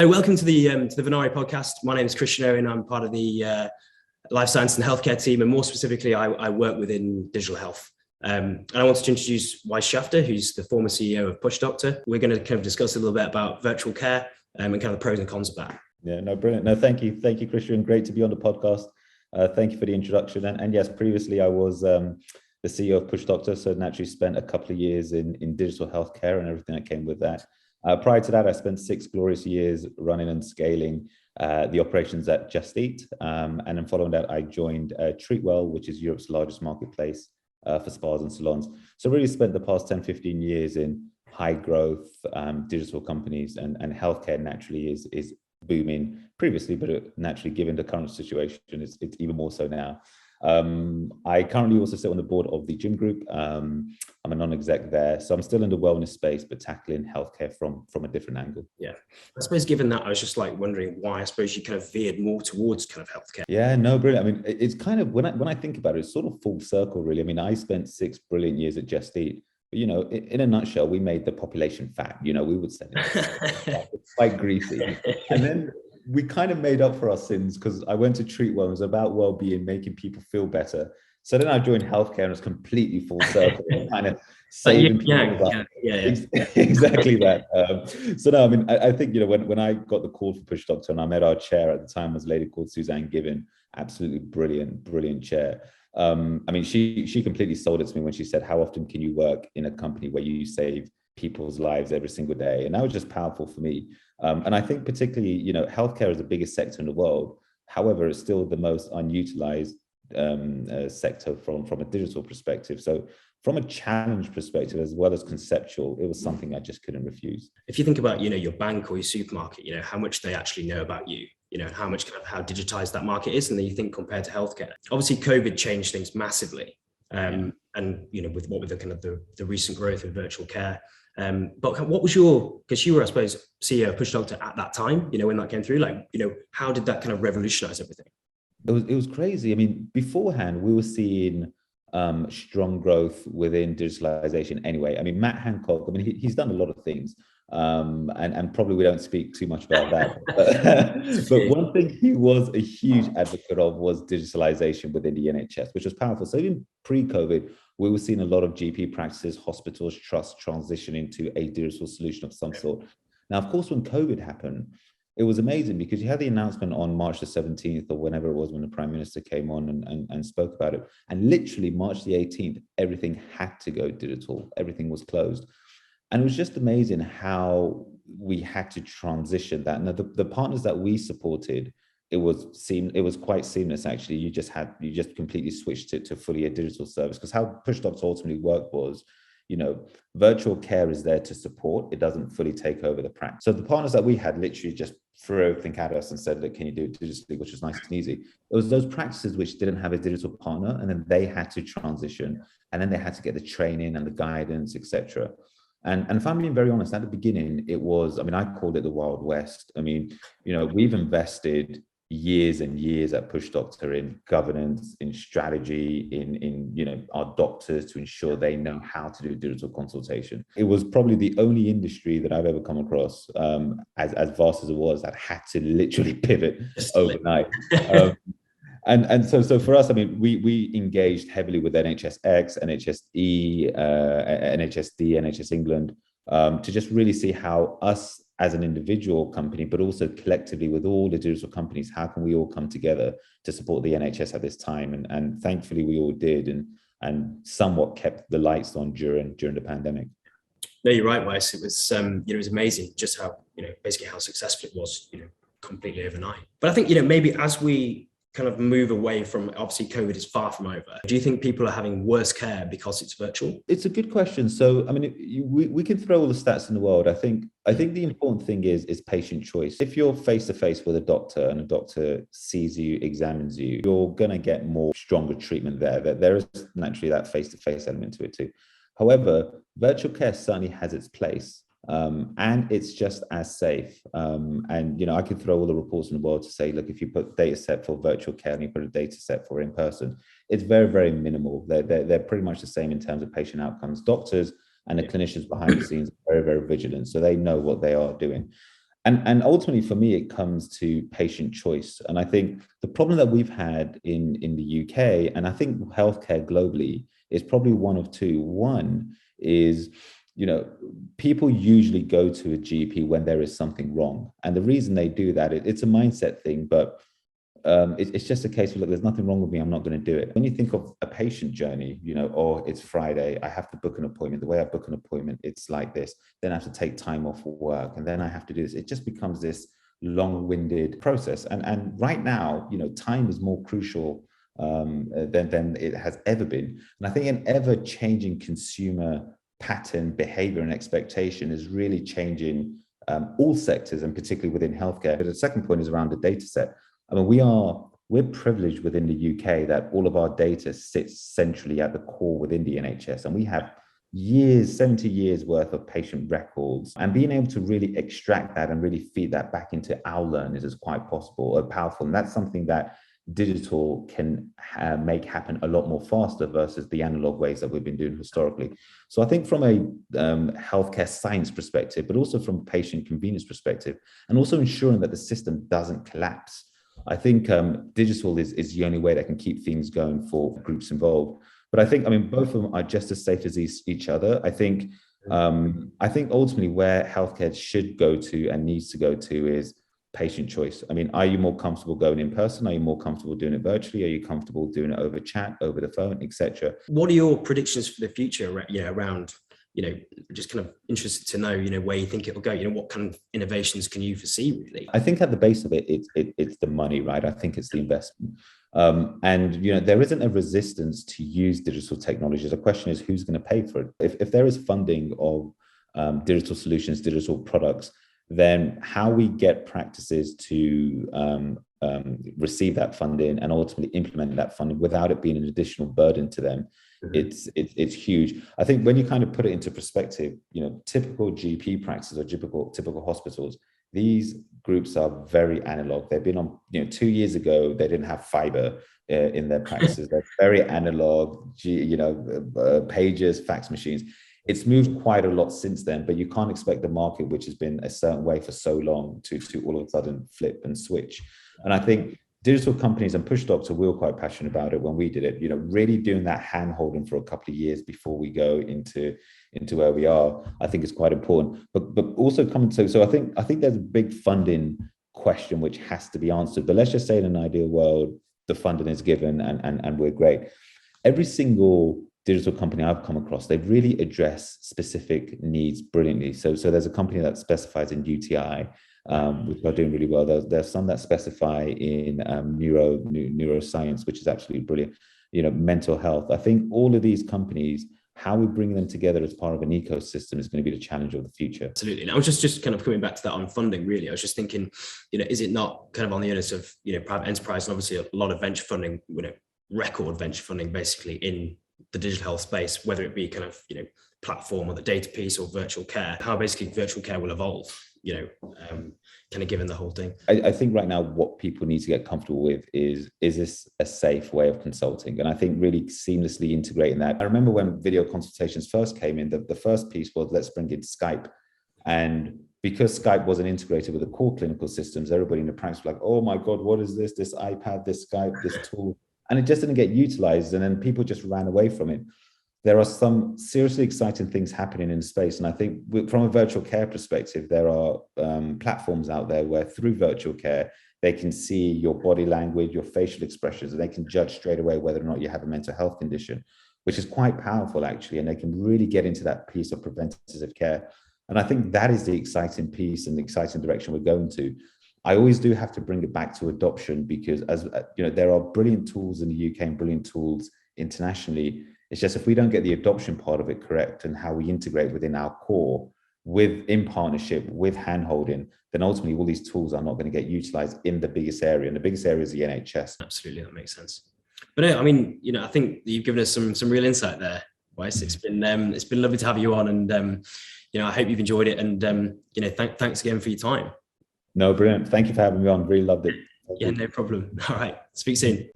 Welcome to the Venari Podcast. My name is Cristian Owen. I'm part of the life science and healthcare team, and more specifically, I work within digital health. And I wanted to introduce Wais Shaifta, who's the former CEO of PushDoctor. We're going to kind of discuss a little bit about virtual care and kind of the pros and cons of that. Yeah, no, brilliant. No, thank you, Cristian. Great to be on the podcast. Thank you for the introduction. And yes, previously I was the CEO of PushDoctor, so naturally spent a couple of years in digital healthcare and everything that came with that. Prior to that, I spent 6 glorious years running and scaling the operations at Just Eat. And then following that, I joined Treatwell, which is Europe's largest marketplace for spas and salons. So really spent the past 10, 15 years in high growth digital companies, and healthcare naturally is booming previously, but naturally given the current situation, it's even more so now. I currently also sit on the board of the gym group. I'm a non-exec there, so I'm still in the wellness space, but tackling healthcare from a different angle. Yeah, I suppose given that, I was just like wondering why I suppose you kind of veered more towards kind of healthcare. Yeah, no, brilliant. I mean, it's kind of when I think about it, it's sort of full circle, really. I mean, I spent 6 brilliant years at Just Eat. But, in a nutshell, we made the population fat. We would say it's quite greasy, and then we kind of made up for our sins because I went to Treatwell. It was about well-being, making people feel better. So then I joined healthcare, and it's completely full circle, kind of saving people. Yeah. Exactly that. So no, I mean, I think when I got the call for PushDoctor, and I met our chair at the time, was a lady called Suzanne Given, absolutely brilliant chair. I mean, she completely sold it to me when she said, "How often can you work in a company where you save people's lives every single day?" And that was just powerful for me. And I think particularly, healthcare is the biggest sector in the world. However, it's still the most unutilized sector from a digital perspective. So from a challenge perspective, as well as conceptual, it was something I just couldn't refuse. If you think about, your bank or your supermarket, how much they actually know about you, how digitized that market is. And then you think compared to healthcare, obviously COVID changed things massively. And, with the kind of the recent growth of virtual care. But what was because you were, I suppose, CEO of PushDoctor at that time, when that came through, how did that kind of revolutionize everything? It was crazy. I mean, beforehand, we were seeing strong growth within digitalization anyway. I mean, Matt Hancock, he's done a lot of things. And probably we don't speak too much about that. But one thing he was a huge advocate of was digitalization within the NHS, which was powerful. So even pre-COVID, we were seeing a lot of GP practices, hospitals, trusts transition into a digital solution of some sort. Now, of course, when COVID happened, it was amazing because you had the announcement on March the 17th or whenever it was when the Prime Minister came on and spoke about it. And literally March the 18th, everything had to go digital. Everything was closed. And it was just amazing how we had to transition that. And the partners that we supported, it was quite seamless, actually. You just completely switched it to fully a digital service, because how PushDoctor ultimately worked was, virtual care is there to support. It doesn't fully take over the practice. So the partners that we had literally just threw everything at us and said, "Look, can you do it digitally?" Which was nice and easy. It was those practices which didn't have a digital partner, and then they had to transition, and then they had to get the training and the guidance, etc. And if I'm being very honest, at the beginning, it was, I called it the Wild West. We've invested years and years at PushDoctor in governance, in strategy, in our doctors to ensure they know how to do digital consultation. It was probably the only industry that I've ever come across, as vast as it was, that had to literally pivot overnight. And so for us, we engaged heavily with NHSX, NHSE, NHSD, NHS England, to just really see how us as an individual company, but also collectively with all the digital companies, how can we all come together to support the NHS at this time? And thankfully we all did, and somewhat kept the lights on during the pandemic. No, you're right, Wais. It was, it was amazing just how, basically how successful it was, completely overnight. But I think, maybe as we kind of move away from, obviously COVID is far from over, do you think people are having worse care because it's virtual? It's a good question. So we can throw all the stats in the world. I think the important thing is patient choice. If you're face to face with a doctor and a doctor sees you, examines you, you're going to get more stronger treatment there. There is naturally that face to face element to it too. However, virtual care certainly has its place. And it's just as safe. I could throw all the reports in the world to say, look, if you put data set for virtual care and you put a data set for in person, it's very, very minimal. They're pretty much the same in terms of patient outcomes. Doctors and the clinicians behind the scenes are very, very vigilant. So they know what they are doing. And ultimately, for me, it comes to patient choice. And I think the problem that we've had in the UK, and I think healthcare globally, is probably one of two. One is, people usually go to a GP when there is something wrong. And the reason they do that, it's a mindset thing, but it's just a case of, look, there's nothing wrong with me, I'm not going to do it. When you think of a patient journey, or it's Friday, I have to book an appointment. The way I book an appointment, it's like this. Then I have to take time off work, and then I have to do this. It just becomes this long-winded process. And right now, time is more crucial than it has ever been. And I think an ever-changing consumer pattern, behavior, and expectation is really changing all sectors, and particularly within healthcare. But the second point is around the data set. I mean, we're privileged within the UK that all of our data sits centrally at the core within the NHS, and we have 70 years worth of patient records, and being able to really extract that and really feed that back into our learners is quite possible or powerful. And that's something that digital can make happen a lot more faster versus the analog ways that we've been doing historically. So I think from a healthcare science perspective, but also from a patient convenience perspective, and also ensuring that the system doesn't collapse, I think digital is the only way that can keep things going for groups involved. But I think, both of them are just as safe as each other. I think ultimately where healthcare should go to and needs to go to is patient choice. Are you more comfortable going in person? Are you more comfortable doing it virtually? Are you comfortable doing it over chat, over the phone, etc.? What are your predictions for the future around, just kind of interested to know, where you think it will go? What kind of innovations can you foresee, really? I think at the base of it, it's the money, right? I think it's the investment. And there isn't a resistance to use digital technologies. The question is, who's going to pay for it? If there is funding of digital solutions, digital products, then how we get practices to receive that funding and ultimately implement that funding without it being an additional burden to them, it's huge. I think when you kind of put it into perspective, typical GP practices or typical hospitals, these groups are very analog. They've been on, 2 years ago, they didn't have fiber in their practices. They're very analog, pages, fax machines. It's moved quite a lot since then, but you can't expect the market, which has been a certain way for so long, to all of a sudden flip and switch. And I think digital companies, and Push Doctor, we were quite passionate about it when we did it, really doing that hand-holding for a couple of years before we go into where we are, I think is quite important. But also coming to, so I think there's a big funding question which has to be answered. But let's just say in an ideal world, the funding is given and we're great. Every single digital company I've come across, they really address specific needs brilliantly. So there's a company that specifies in UTI, which are doing really well. There's some that specify in neuroscience, which is absolutely brilliant. Mental health. I think all of these companies, how we bring them together as part of an ecosystem is going to be the challenge of the future. Absolutely. And I was just kind of coming back to that on funding, really. I was just thinking, is it not kind of on the onus of, private enterprise, and obviously a lot of venture funding, record venture funding basically in the digital health space, whether it be kind of, platform or the data piece or virtual care, how basically virtual care will evolve, kind of given the whole thing. I think right now what people need to get comfortable with is this a safe way of consulting? And I think really seamlessly integrating that. I remember when video consultations first came in, the first piece was, let's bring in Skype. And because Skype wasn't integrated with the core clinical systems, everybody in the practice was like, oh my God, what is this iPad, this Skype, this tool? And it just didn't get utilized. And then people just ran away from it. There are some seriously exciting things happening in space. And I think from a virtual care perspective, there are platforms out there where through virtual care, they can see your body language, your facial expressions, and they can judge straight away whether or not you have a mental health condition, which is quite powerful actually. And they can really get into that piece of preventative care. And I think that is the exciting piece and the exciting direction we're going to. I always do have to bring it back to adoption because, as there are brilliant tools in the UK and brilliant tools internationally. It's just if we don't get the adoption part of it correct and how we integrate within our core in partnership with handholding, then ultimately all these tools are not going to get utilized in the biggest area. And the biggest area is the NHS. Absolutely, that makes sense. But no, I mean, I think you've given us some real insight there, Wais. It's been lovely to have you on, and I hope you've enjoyed it. And thanks again for your time. No, brilliant. Thank you for having me on. Really loved it. Yeah, no problem. All right. Speak soon.